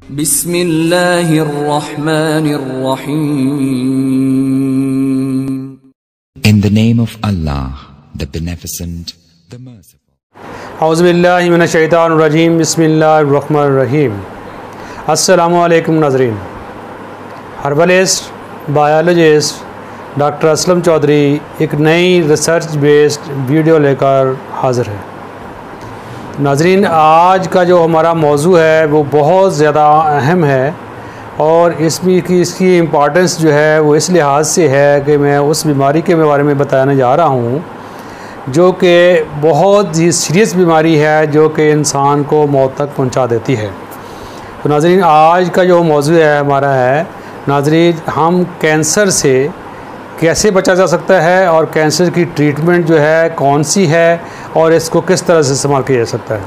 बिस्मिल्लाहिर्रहमानिर्रहीम। In the name of Allah, the Beneficent, the Merciful. औज़ुबिल्लाहि मिनश्शैतानिर्रजीम, बिस्मिल्लाहिर्रहमानिर्रहीम। अस्सलामु अलैकुम नाज़रीन। Herbalist biologist doctor Aslam Chaudhry एक नई रिसर्च बेस्ड वीडियो लेकर हाज़िर है। नाज़रीन, आज का जो हमारा मौजू है वो बहुत ज़्यादा अहम है और इसकी इम्पॉर्टेंस जो है वो इस लिहाज से है कि मैं उस बीमारी के बारे में बताने जा रहा हूँ जो कि बहुत ही सीरियस बीमारी है, जो कि इंसान को मौत तक पहुँचा देती है। तो नाज़रीन, आज का जो मौजू है हमारा है नाज़रीन, हम कैंसर से कैसे बचा जा सकता है और कैंसर की ट्रीटमेंट जो है कौन सी है और इसको किस तरह से इस्तेमाल किया जा सकता है।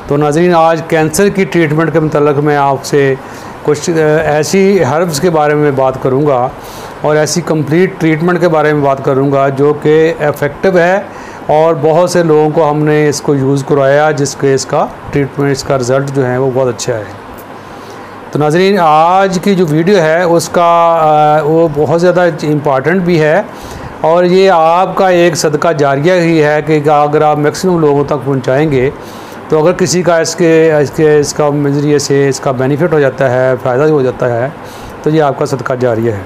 तो नाज़रीन, आज कैंसर की ट्रीटमेंट के मतलब मैं आपसे कुछ ऐसी हर्ब्स के बारे में बात करूंगा और ऐसी कंप्लीट ट्रीटमेंट के बारे में बात करूंगा जो कि इफ़ेक्टिव है और बहुत से लोगों को हमने इसको यूज़ करवाया जिसके इसका ट्रीटमेंट, इसका रिज़ल्ट जो है वो बहुत अच्छा है। तो नाज़रीन, आज की जो वीडियो है उसका वो बहुत ज़्यादा इम्पॉर्टेंट भी है और ये आपका एक सदका जारिया ही है कि अगर आप मैक्सिमम लोगों तक पहुंचाएंगे तो अगर किसी का इसका नज़रिए से इसका बेनिफिट हो जाता है, फ़ायदा हो जाता है, तो ये आपका सदका जारिया है।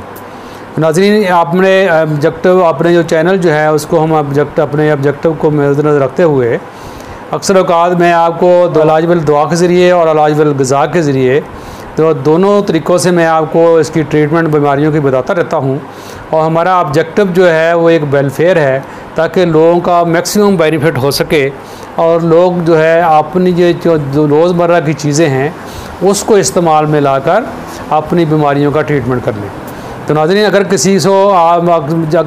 नाज़रीन, अपने जो चैनल जो है उसको हम अपने ऑब्जेक्टिव को मद्देनज़र रखते हुए अक्सर औक़ात मैं आपको इलाज बिल दुआ के ज़रिए और इलाज बिल ग़िज़ा के ज़रिए तो दोनों तरीक़ों से मैं आपको इसकी ट्रीटमेंट बीमारियों की बताता रहता हूँ और हमारा ऑब्जेक्टिव जो है वो एक वेलफेयर है ताकि लोगों का मैक्सिमम बेनिफिट हो सके और लोग जो है अपनी जो रोज़मर्रा की चीज़ें हैं उसको इस्तेमाल में लाकर अपनी बीमारियों का ट्रीटमेंट कर लें। तो नाज़रीन, अगर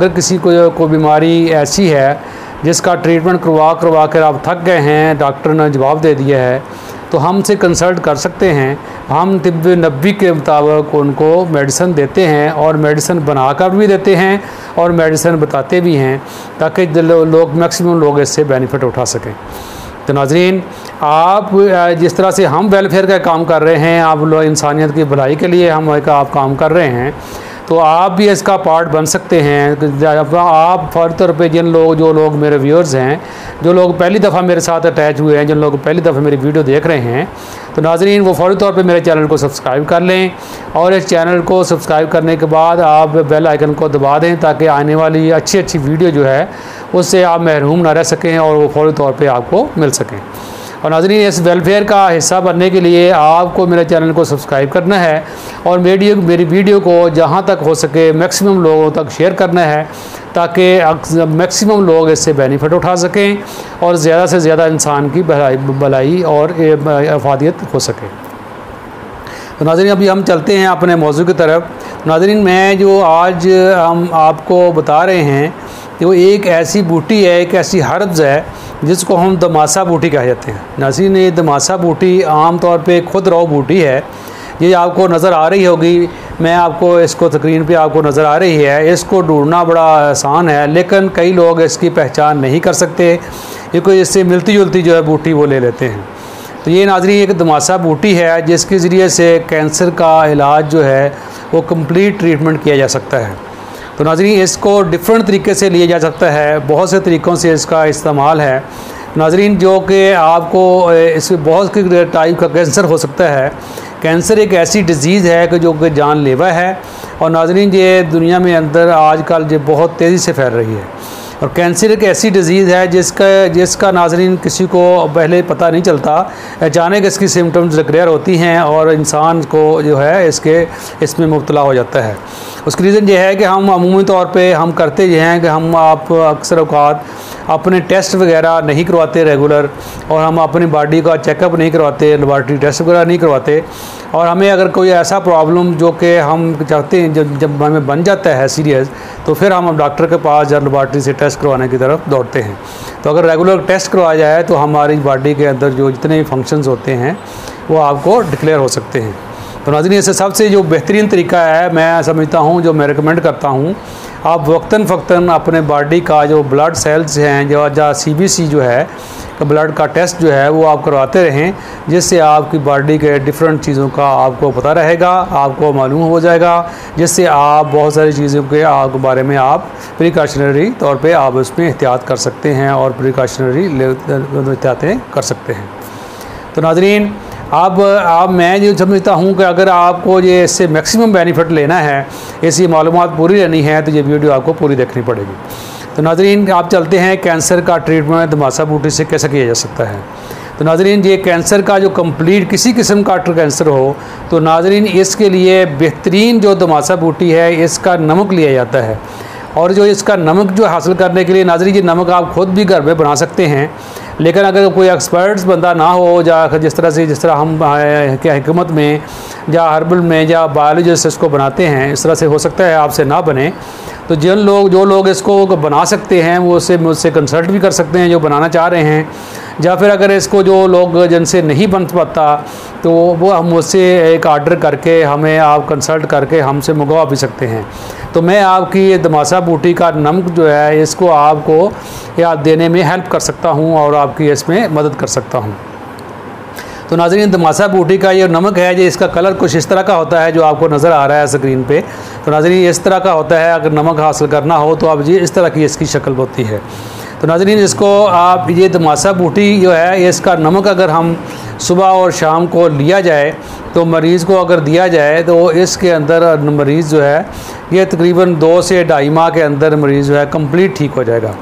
किसी को बीमारी ऐसी है जिसका ट्रीटमेंट करवा कर आप थक गए हैं, डॉक्टर ने जवाब दे दिया है, तो हमसे कंसल्ट कर सकते हैं। हम तिब्बे नबी के मुताबिक उनको मेडिसिन देते हैं और मेडिसिन बनाकर भी देते हैं और मेडिसिन बताते भी हैं ताकि लोग मैक्सिमम लोग इससे बेनिफिट उठा सकें। तो नाज़रीन, आप जिस तरह से हम वेलफेयर का काम कर रहे हैं, आप लोग इंसानियत की भलाई के लिए आप काम कर रहे हैं, तो आप भी इसका पार्ट बन सकते हैं। आप फ़ौरी तौर पे जो लोग मेरे व्यूअर्स हैं, जो लोग पहली दफ़ा मेरे साथ अटैच हुए हैं, जिन लोग पहली दफ़ा मेरी वीडियो देख रहे हैं, तो नाज़रीन वो फ़ौरी तौर पे मेरे चैनल को सब्सक्राइब कर लें और इस चैनल को सब्सक्राइब करने के बाद आप बेल आइकन को दबा दें ताकि आने वाली अच्छी वीडियो जो है उससे आप महरूम ना रह सकें और वो फ़ौरी तौर पर आपको मिल सकें। और नाज़रीन, इस वेलफेयर का हिस्सा बनने के लिए आपको मेरे चैनल को सब्सक्राइब करना है और मेरी वीडियो को जहां तक हो सके मैक्सिमम लोगों तक शेयर करना है ताकि मैक्सिमम लोग इससे बेनिफिट उठा सकें और ज़्यादा से ज़्यादा इंसान की भलाई और अफादियत हो सके। तो नाज़रीन, अभी हम चलते हैं अपने मौजू की तरफ। नाज़रीन, मैं जो आज हम आपको बता रहे हैं वो एक ऐसी बूटी है, एक ऐसी हर्ब्स है जिसको हम दमासा बूटी कह जाते हैं। नाज़रीन, ये दमासा बूटी आम तौर पे खुद रॉ बूटी है। ये आपको नज़र आ रही होगी, मैं आपको इसको स्क्रीन पे आपको नज़र आ रही है। इसको ढूंढना बड़ा आसान है लेकिन कई लोग इसकी पहचान नहीं कर सकते, ये कोई इससे मिलती जुलती जो है बूटी वो ले लेते हैं। तो ये नाज़रीन एक दमासा बूटी है जिसके ज़रिए से कैंसर का इलाज जो है वो कंप्लीट ट्रीटमेंट किया जा सकता है। तो नाज़रीन, इसको डिफरेंट तरीके से लिया जा सकता है, बहुत से तरीक़ों से इसका इस्तेमाल है। नाज़रीन, जो कि आपको इसमें बहुत से टाइप का कैंसर हो सकता है। कैंसर एक ऐसी डिज़ीज़ है कि जो कि जानलेवा है और नाज़रीन ये दुनिया में अंदर आजकल ये बहुत तेज़ी से फैल रही है और कैंसर एक ऐसी डिज़ीज़ है जिसका नाज़रीन किसी को पहले पता नहीं चलता, अचानक इसकी सिम्टम्स डिक्लेयर होती हैं और इंसान को जो है इसमें मुब्तला हो जाता है। उसकी रीज़न ये है कि हम अमूमी तौर पे हम करते ये हैं कि हम अक्सर औक़ात अपने टेस्ट वगैरह नहीं करवाते रेगुलर और हम अपनी बॉडी का चेकअप नहीं करवाते, लेबॉरेटरी टेस्ट वगैरह नहीं करवाते और हमें अगर कोई ऐसा प्रॉब्लम जो कि हम चाहते हैं जब हमें बन जाता है सीरियस, तो फिर हम डॉक्टर के पास या लेबॉरेटरी से टेस्ट करवाने की तरफ दौड़ते हैं। तो अगर रेगुलर टेस्ट करवाया जाए तो हमारी बॉडी के अंदर जो जितने भी फंक्शंस होते हैं वो आपको डिक्लेयर हो सकते हैं। तो नाज़रीन इससे सबसे जो बेहतरीन तरीका है मैं समझता हूँ, जो मैं रिकमेंड करता हूँ, आप वक्तन फ़क्तन अपने बॉडी का जो ब्लड सेल्स हैं जो CBC जो है ब्लड का टेस्ट जो है वो आप करवाते रहें, जिससे आपकी बॉडी के डिफरेंट चीज़ों का आपको पता रहेगा, आपको मालूम हो जाएगा, जिससे आप बहुत सारी चीज़ों के बारे में आप प्रिकॉशनरी तौर पे आप उसमें एहतियात कर सकते हैं और प्रिकॉशनरी एहतियातें कर सकते हैं। तो नाज़रीन अब मैं जो समझता हूँ कि अगर आपको ये इससे मैक्सिमम बेनिफिट लेना है, ऐसी मालूमात पूरी लेनी है, तो ये वीडियो आपको पूरी देखनी पड़ेगी। तो नाज़रीन आप चलते हैं कैंसर का ट्रीटमेंट धमासा बूटी से कैसे किया जा सकता है। तो नाज़रीन ये कैंसर का जो कंप्लीट किसी किस्म का कैंसर हो तो नाज़रीन इसके लिए बेहतरीन जो धमासा बूटी है इसका नमक लिया जाता है। और जो इसका नमक जो हासिल करने के लिए नाज़रीन ये नमक आप ख़ुद भी घर में बना सकते हैं, लेकिन अगर कोई एक्सपर्ट्स बंदा ना हो या जिस तरह हम क्या हिकमत में या हर्बल में या बायोलॉजिस्ट इसको बनाते हैं, इस तरह से हो सकता है आपसे ना बने। तो जो लोग इसको बना सकते हैं वो मुझसे कंसल्ट भी कर सकते हैं जो बनाना चाह रहे हैं, या फिर अगर इसको जो लोग जिनसे नहीं बन पाता तो वो हम मुझसे एक आर्डर करके हमें आप कंसल्ट करके हमसे मंगवा भी सकते हैं। तो मैं आपकी धमासा बूटी का नमक जो है इसको आपको याद देने में हेल्प कर सकता हूँ और आपकी इसमें मदद कर सकता हूँ। तो नाज़रीन धमासा बूटी का ये नमक है, जो इसका कलर कुछ इस तरह का होता है जो आपको नज़र आ रहा है स्क्रीन पे। तो नाज़रीन इस तरह का होता है, अगर नमक हासिल करना हो तो आप ये इस तरह की इसकी शक्ल होती है। तो नाज़रीन इसको आप ये धमासा बूटी जो है इसका नमक अगर हम सुबह और शाम को लिया जाए तो मरीज़ को अगर दिया जाए तो इसके अंदर मरीज़ जो है ये तकरीबन 2 से 2.5 माह के अंदर मरीज़ जो है कंप्लीट ठीक हो जाएगा।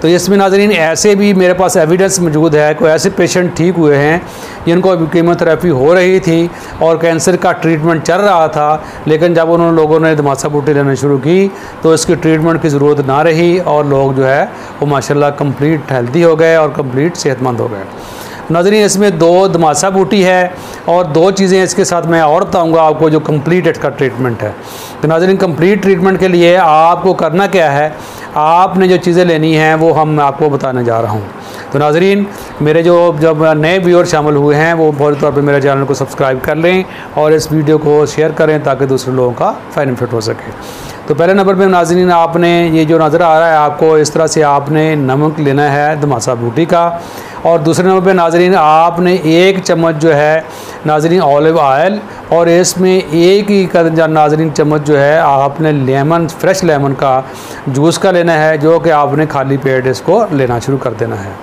तो इसमें नाज़रीन ऐसे भी मेरे पास एविडेंस मौजूद है, कोई ऐसे पेशेंट ठीक हुए हैं जिनको कीमोथेरेपी हो रही थी और कैंसर का ट्रीटमेंट चल रहा था, लेकिन जब उन लोगों ने धमासा बूटी लेना शुरू की तो इसकी ट्रीटमेंट की ज़रूरत ना रही और लोग जो है वो माशाल्लाह कंप्लीट हेल्दी हो गए और कंप्लीट सेहतमंद हो गए। नाज़रीन इसमें 2 धमासा बूटी है और 2 चीज़ें इसके साथ मैं और बताऊँगा आपको जो कंप्लीट इसका ट्रीटमेंट है। तो नाज़रीन कंप्लीट ट्रीटमेंट के लिए आपको करना क्या है, आपने जो चीज़ें लेनी हैं वो हम आपको बताने जा रहा हूँ। तो नाज़रीन मेरे जब नए व्यूअर शामिल हुए हैं वो फौरी तौर पे मेरे चैनल को सब्सक्राइब कर लें और इस वीडियो को शेयर करें ताकि दूसरे लोगों का बेनिफिट हो सके। तो पहले नंबर पे नाज़रीन आपने ये जो नज़र आ रहा है आपको इस तरह से आपने नमक लेना है धमासा बूटी का, और दूसरे नंबर पे नाज़रीन आपने 1 चम्मच जो है नाज़रीन ऑलिव ऑयल और इसमें 1 ही नाज़रीन चम्मच जो है आपने फ्रेश लेमन का जूस का लेना है, जो कि आपने खाली पेट इसको लेना शुरू कर देना है।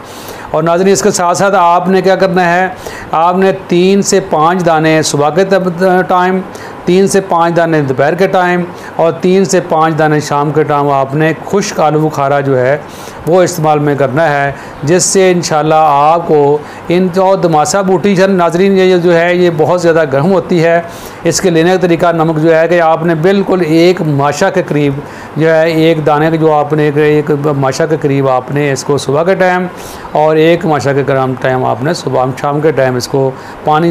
और नाज़रीन इसके साथ साथ आपने क्या करना है, आपने 3 से 5 दाने सुबह के टाइम, 3 से 5 दाने दोपहर के टाइम और 3 से 5 दाने शाम के टाइम आपने खुश्क आलू बुखारा जो है वो इस्तेमाल में करना है, जिससे इंशाल्लाह आपको इन जो धमासा बूटी नाज़रीन ये जो है ये बहुत ज़्यादा गर्म होती है। इसके लेने का तरीका नमक जो है कि आपने बिल्कुल 1 माशा के करीब जो है 1 दाने के जो आपने 1 माशा के करीब आपने इसको सुबह के टाइम और 1 माशा के टाइम आपने सुबह शाम के टाइम इसको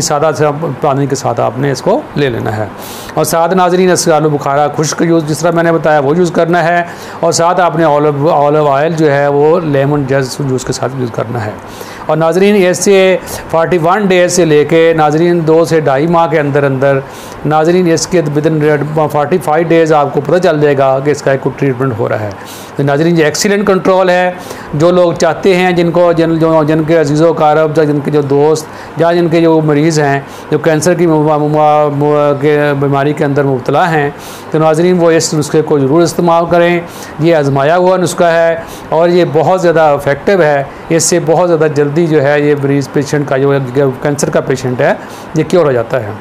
सादा पानी के साथ आपने इसको ले लेना है। और साथ नाज़रीन इसके आलू बुखारा खुश्क यूज़ जिस तरह मैंने बताया वो यूज़ करना है, और साथ आपने ऑलिव ऑयल जो है वो लेमन जूस के साथ यूज़ करना है। और नाज़रीन इससे 41 डेज से लेके नाज़रीन 2 से 2.5 माह के अंदर नाज़रीन इसके विदिन 45 डेज़ आपको पता चल जाएगा कि इसका एक ट्रीटमेंट हो रहा है। तो नाज़रीन ये एक्सीलेंट कंट्रोल है। जो लोग चाहते हैं जिनके अजीज़ो कारब या जिनके जो दोस्त या जिनके जो मरीज़ हैं जो कैंसर की बीमारी के अंदर मुब्तला हैं, तो नाज़रीन वो इस नुस्खे को ज़रूर इस्तेमाल करें। ये आजमाया हुआ नुस्खा है और ये बहुत ज़्यादा इफ़ेक्टिव है। इससे बहुत ज़्यादा जल्दी जो है ये मरीज़ पेशेंट का जो कैंसर का पेशेंट है ये क्योर हो जाता है।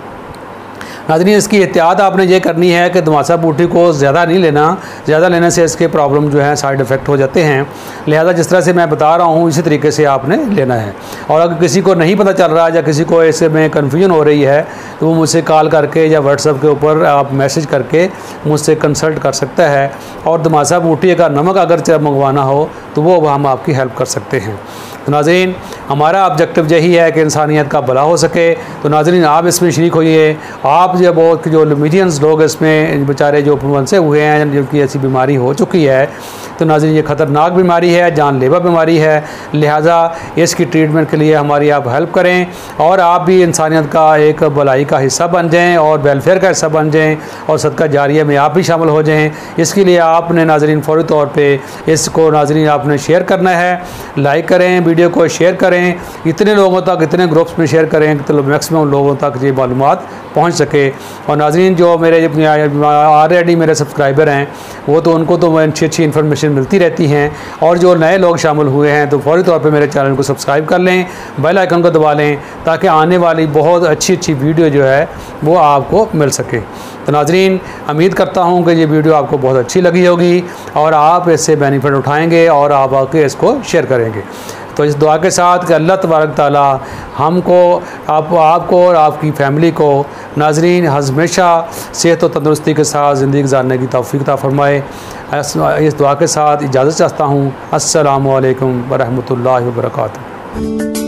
नाज़रीन इसकी एहतियात आपने ये करनी है कि धमासा बूटी को ज़्यादा नहीं लेना, ज़्यादा लेने से इसके प्रॉब्लम जो है साइड इफ़ेक्ट हो जाते हैं। लिहाजा जिस तरह से मैं बता रहा हूँ इसी तरीके से आपने लेना है। और अगर किसी को नहीं पता चल रहा या किसी को इसमें कन्फ्यूजन हो रही है तो वो मुझसे कॉल करके या व्हाट्सएप के ऊपर आप मैसेज करके मुझसे कंसल्ट कर सकता है। और धमासा बूटी का नमक अगर मंगवाना हो तो वो हम आपकी हेल्प कर सकते हैं। तो नाज़रीन, हमारा ऑब्जेक्टिव यही है कि इंसानियत का भला हो सके। तो नाज़रीन, आप इसमें शरीक होइए। आप जो मिलियंस लोग इसमें बेचारे जो फंसे हुए हैं, जिनकी ऐसी बीमारी हो चुकी है, तो नाज़रीन ये ख़तरनाक बीमारी है, जानलेवा बीमारी है, लिहाजा इसकी ट्रीटमेंट के लिए हमारी आप हेल्प करें और आप भी इंसानियत का एक भलाई का हिस्सा बन जाएं और वेलफेयर का हिस्सा बन जाएं और सदका जारिया में आप भी शामिल हो जाएं। इसके लिए आपने नाज़रीन फ़ौरी तौर पे इसको नाज़रीन आपने शेयर करना है, लाइक करें, वीडियो को शेयर करें, इतने लोगों तक, इतने ग्रुप्स में शेयर करें तो मैक्सिमम लोगों तक ये मालूमात पहुँच सके। और नाज़रीन, जो मेरे ऑलरेडी मेरे सब्सक्राइबर हैं वो तो उनको तो अच्छी इन्फॉर्मेशन मिलती रहती हैं, और जो नए लोग शामिल हुए हैं तो फ़ौरी तौर पे मेरे चैनल को सब्सक्राइब कर लें, बेल आइकन को दबा लें, ताकि आने वाली बहुत अच्छी वीडियो जो है वो आपको मिल सके। तो नाज़रीन, उम्मीद करता हूँ कि ये वीडियो आपको बहुत अच्छी लगी होगी और आप इससे बेनिफिट उठाएँगे और आप आके इसको शेयर करेंगे। तो इस दुआ के साथ कि अल्लाह तबारक ताला हमको, आपको और आपकी फ़ैमिली को नाज़रीन हमेशा सेहत और तंदुरुस्ती के साथ ज़िंदगी गुजारने की तौफ़ीक़ अता फ़रमाए। इस दुआ के साथ इजाज़त चाहता हूँ। अस्सलामु अलैकुम व रहमतुल्लाहि व बरकातुहू।